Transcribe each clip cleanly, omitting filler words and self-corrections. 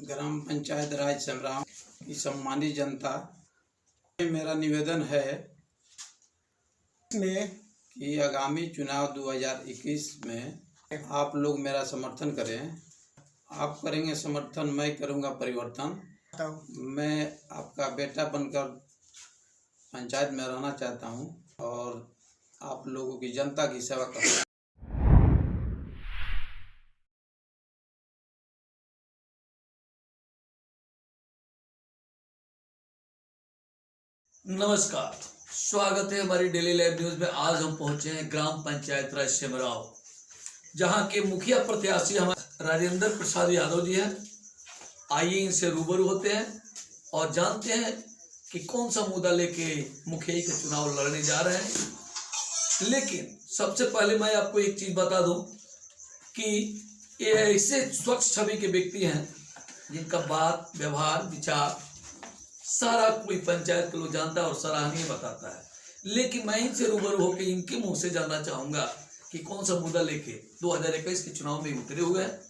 ग्राम पंचायत राज समराम की सम्मानित जनता, मेरा निवेदन है कि आगामी चुनाव 2021 में आप लोग मेरा समर्थन करें। आप करेंगे समर्थन, मैं करूंगा परिवर्तन। मैं आपका बेटा बनकर पंचायत में रहना चाहता हूं और आप लोगों की, जनता की सेवा करूंगा। नमस्कार, स्वागत है हमारी डेली लाइव न्यूज में। आज हम पहुंचे हैं ग्राम पंचायत राज सिमराव, जहां के मुखिया प्रत्याशी हमारे राजेंद्र प्रसाद यादव जी हैं। आइए इनसे रूबरू होते हैं और जानते हैं कि कौन सा मुद्दा लेके मुखिया के चुनाव लड़ने जा रहे हैं। लेकिन सबसे पहले मैं आपको एक चीज बता दूं कि ये ऐसे स्वच्छ छवि के व्यक्ति हैं जिनका बात, व्यवहार, विचार सारा कोई पंचायत के लोग जानता है और सराहनीय बताता है। लेकिन मैं इनसे रूबरू होकर इनके मुंह से जानना चाहूंगा कि कौन सा मुद्दा लेके 2021 के चुनाव में उतरे हुए हैं।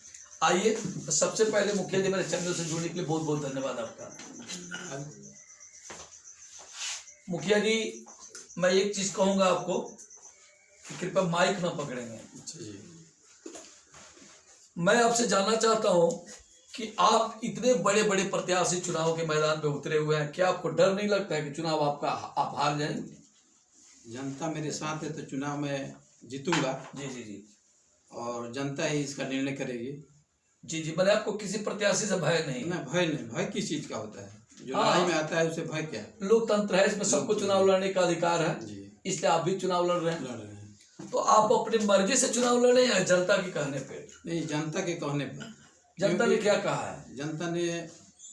आइए, तो सबसे पहले मुखिया जी, मेरे चैनल से जुड़ने के लिए बहुत बहुत धन्यवाद आपका। मुखिया जी, मैं एक चीज कहूंगा आपको कि कृपया माइक ना पकड़ेंगे। मैं आपसे जानना चाहता हूं कि आप इतने बड़े बड़े प्रत्याशी चुनाव के मैदान में उतरे हुए हैं, क्या आपको डर नहीं लगता है कि चुनाव आप हार जाएंगे? जनता मेरे साथ है तो चुनाव में जीतूंगा। जी जी जी। और जनता ही इसका निर्णय करेगी। जी जी, मैंने आपको किसी प्रत्याशी से भय नहीं? ना, भय नहीं। भय किस चीज का होता है? जो लड़ाई में आता है उसे भय क्या है? लोकतंत्र है, इसमें सबको चुनाव लड़ने का अधिकार है, इसलिए आप भी चुनाव लड़ रहे हैं। तो आप अपनी मर्जी से चुनाव लड़े या जनता के कहने पे? नहीं, जनता के कहने पर। जनता ने क्या कहा है? जनता ने,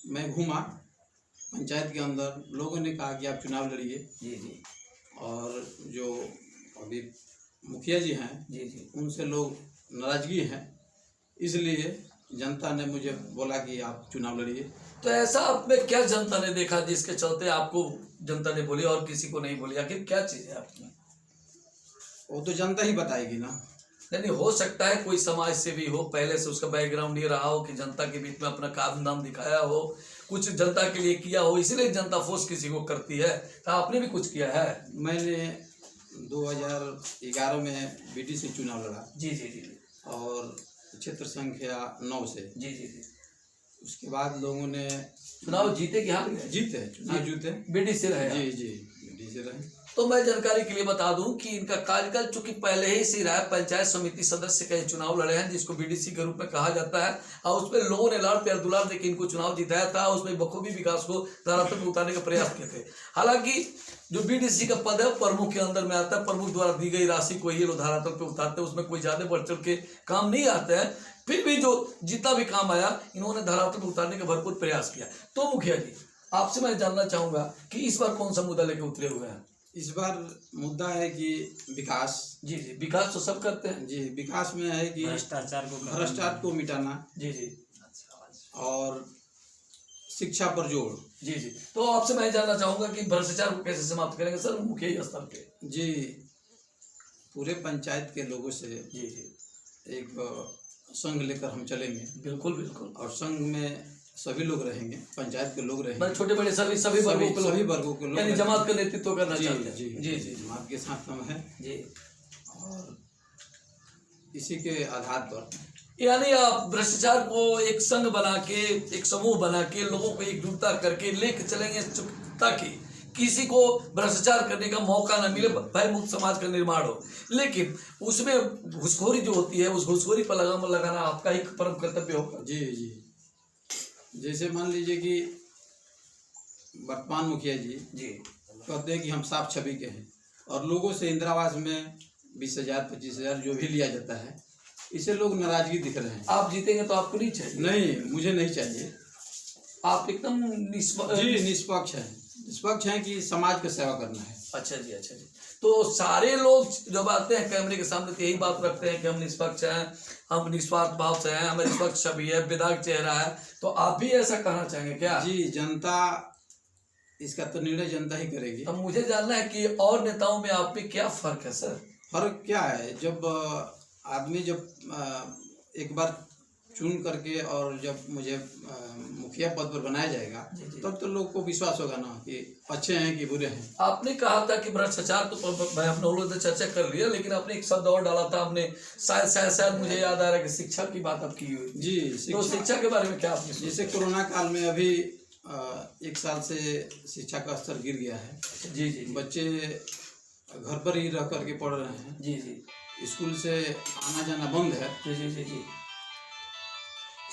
मैं घूमा पंचायत के अंदर, लोगों ने कहा कि आप चुनाव लड़िए। जी जी। और जो अभी मुखिया जी हैं, जी जी, उनसे लोग नाराजगी है, इसलिए जनता ने मुझे बोला कि आप चुनाव लड़िए। तो ऐसा आप में क्या जनता ने देखा जिसके चलते आपको जनता ने बोली और किसी को नहीं बोली? आखिर क्या चीज है आपकी? वो तो जनता ही बताएगी ना। नहीं, हो सकता है कोई समाज से भी हो, पहले से उसका बैकग्राउंड ये रहा हो कि जनता के बीच में अपना काम नाम दिखाया हो, कुछ जनता के लिए किया हो, इसलिए जनता फोर्स किसी को करती है। तो आपने भी कुछ किया है? मैंने 2011 में बीडीसी चुनाव लड़ा। जी जी जी। और क्षेत्र संख्या 9 से। जी जी जी। उसके बाद लोगों ने चुनाव जीते कि हार गए? जीते, चुनाव जीते। बीडीसी रहे? जी जी, बीडीसी रहे। तो मैं जानकारी के लिए बता दूं कि इनका कार्यकाल चूंकि पहले ही से रहा है, पंचायत समिति सदस्य का चुनाव लड़े हैं, जिसको बीडीसी के रूप में कहा जाता है, और उसमें लोगों ने लाड़ प्यार दुलार देकर इनको चुनाव जिताया था। उसमें बखूबी विकास को धरातल में उतारने का प्रयास किए थे। हालांकि जो बीडीसी का पद है प्रमुख के अंदर में आता है, प्रमुख द्वारा दी गई राशि को ये लोग धरातल पे उतारते हैं, उसमें कोई ज्यादा बढ़ चढ़ के काम नहीं आता है। फिर भी जो जितना भी काम आया, इन्होंने धरातल में उतारने का भरपूर प्रयास किया। तो मुखिया जी, आपसे मैं जानना चाहूंगा कि इस बार कौन सा मुद्दा लेके उतरे हुए हैं? इस बार मुद्दा है कि विकास। जी जी, विकास तो सब करते हैं। जी, विकास में है कि भ्रष्टाचार को मिटाना। जी जी। और शिक्षा पर जोर। जी जी। तो आपसे मैं जानना चाहूंगा कि भ्रष्टाचार को कैसे समाप्त करेंगे सर मुखिया स्तर पे? जी, पूरे पंचायत के लोगों से जी जी एक संघ लेकर हम चलेंगे। बिल्कुल बिल्कुल। और संघ में सभी लोग रहेंगे, पंचायत के लोग रहेंगे, छोटे बड़े सभी वर्गों के लोग, यानी जमात का नेतृत्व करना चाहते हैं। जी जी जी, जमात के साथ हम हैं जी। और इसी के आधार पर, यानी आप भ्रष्टाचार को एक संघ बना के, एक समूह बना के, लोगों को एकजुटता करके लेके चलेंगे, ताकि किसी को भ्रष्टाचार करने का मौका न मिले, भय मुक्त समाज का निर्माण हो। लेकिन उसमें घुसखोरी जो होती है, उस घुसखोरी पर लगाम लगाना आपका ही परम कर्तव्य होगा। जी जी। जैसे मान लीजिए कि वर्तमान मुखिया जी कहते हैं कि हम साफ छवि के हैं, और लोगों से इंदिरा आवास में 20,000 25,000 जो भी लिया जाता है, इसे लोग नाराजगी दिख रहे हैं। आप जीतेंगे तो आपको नहीं चाहिए? नहीं, मुझे नहीं चाहिए। आप एकदम निष्पक्ष है। निष्पक्ष है कि समाज का सेवा करना है। अच्छा जी, अच्छा जी। तो सारे लोग जब आते हैं कैमरे के सामने तो यही बात रखते हैं कि हम निष्पक्ष हैं, हम निस्वार्थ भाव से हैं, हमें निष्पक्ष छवि है, विधायक चेहरा है। तो आप भी ऐसा कहना चाहेंगे क्या? जी, जनता, इसका तो निर्णय जनता ही करेगी। अब मुझे जानना है कि और नेताओं में आप में क्या फर्क है सर? फर्क क्या है? जब आदमी जब एक बार चुन करके और जब मुझे मुखिया पद पर बनाया जाएगा तब तो लोग को विश्वास होगा ना कि अच्छे हैं कि बुरे हैं। आपने कहा था कि भ्रष्टाचार तो मैं हम लोगों ने चर्चा कर लिया, लेकिन आपने एक शब्द और डाला था, आपने शायद मुझे याद आ रहा है कि शिक्षा की बात आप की हुई। जी, तो शिक्षा के बारे में क्या आपने जैसे कोरोना काल में अभी 1 साल से शिक्षा का स्तर गिर गया है। जी जी बच्चे घर पर ही रह करके पढ़ रहे हैं। जी जी स्कूल से आना जाना बंद है। जी जी जी जी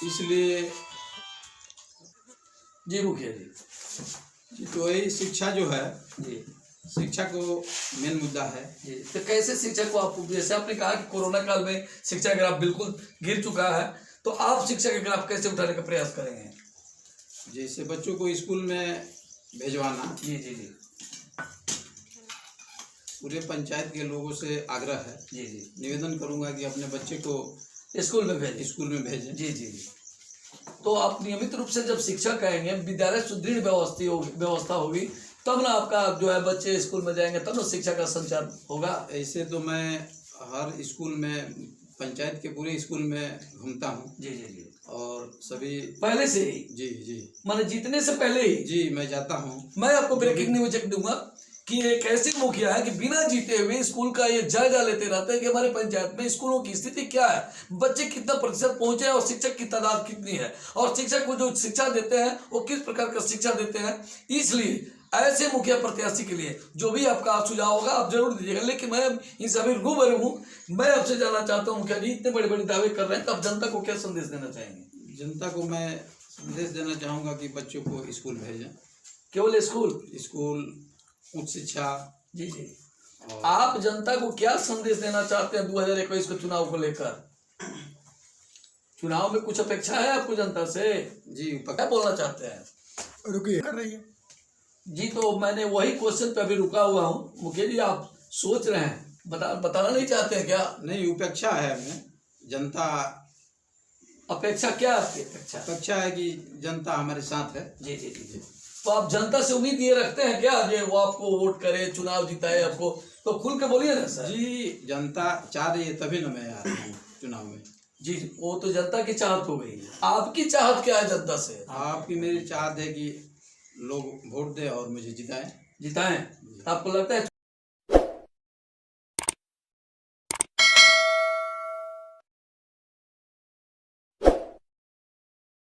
इसलिए जी मुखिया जी तो यही शिक्षा जो है, जी शिक्षा को मेन मुद्दा है। जी। तो कैसे शिक्षा को आप, जैसे आपने कहा कि कोरोना काल में शिक्षा ग्राफ बिल्कुल गिर चुका है, तो आप शिक्षा के ग्राफ कैसे उठाने का प्रयास करेंगे? जैसे बच्चों को स्कूल में भेजवाना, जी जी जी पूरे पंचायत के लोगों से आग्रह है। जी जी निवेदन करूंगा कि अपने बच्चे को स्कूल में भेजें। स्कूल में भेजें। जी जी जी। तो आप नियमित रूप से जब शिक्षा कहेंगे, विद्यालय सुदृढ़ व्यवस्था होगी, तब ना आपका जो है बच्चे स्कूल में जाएंगे, तब ना शिक्षा का संचार होगा। ऐसे तो मैं हर स्कूल में, पंचायत के पूरे स्कूल में घूमता हूँ। जी जी जी। और सभी पहले से ही? जी जी, माने जीतने से पहले ही? जी, मैं जाता हूँ। मैं आपको ब्रेकिंग न्यूज दूंगा कि एक ऐसे मुखिया है कि बिना जीते हुए स्कूल का ये जायजा लेते रहते हैं कि हमारे पंचायत में स्कूलों की स्थिति क्या है, बच्चे कितना प्रतिशत पहुंचे हैं और शिक्षक की तादाद कितनी है, और शिक्षक को जो शिक्षा देते हैं वो किस प्रकार का शिक्षा देते हैं। इसलिए ऐसे मुखिया प्रत्याशी के लिए जो भी आपका सुझाव होगा आप जरूर दीजिएगा। लेकिन मैं इन सभी रूबरू हूँ। मैं आपसे जानना चाहता हूँ मुखिया जी, इतने बड़े बड़े दावे कर रहे हैं, तो आप जनता को क्या संदेश देना चाहेंगे? जनता को मैं संदेश देना चाहूँगा कि बच्चों को स्कूल भेजें। केवल स्कूल? उच्च शिक्षा। जी जी। आप जनता को क्या संदेश देना चाहते हैं 2021 के चुनाव को लेकर? चुनाव में कुछ अपेक्षा है आपको जनता से? जी, क्या बोलना चाहते हैं? रुकिए, कर रही है जी। तो मैंने वही क्वेश्चन पे अभी रुका हुआ हूँ मुखिया जी, आप सोच रहे हैं, बताना नहीं चाहते हैं क्या? नहीं, उपेक्षा है हमें। जनता अपेक्षा क्या आपकी अपेक्षा है कि जनता हमारे साथ है। जी जी जी। तो आप जनता से उम्मीद ये रखते हैं क्या कि वो आपको वोट करे, चुनाव जिताए आपको? तो खुल के बोलिए ना सर। जी, जनता चाह रही है तभी ना मैं आ रहा हूँ चुनाव में। जी, वो तो जनता की चाहत हो गई। आपकी चाहत क्या है जनता से? आपकी मेरी चाहत है कि लोग वोट दे और मुझे जिताएं। आपको लगता है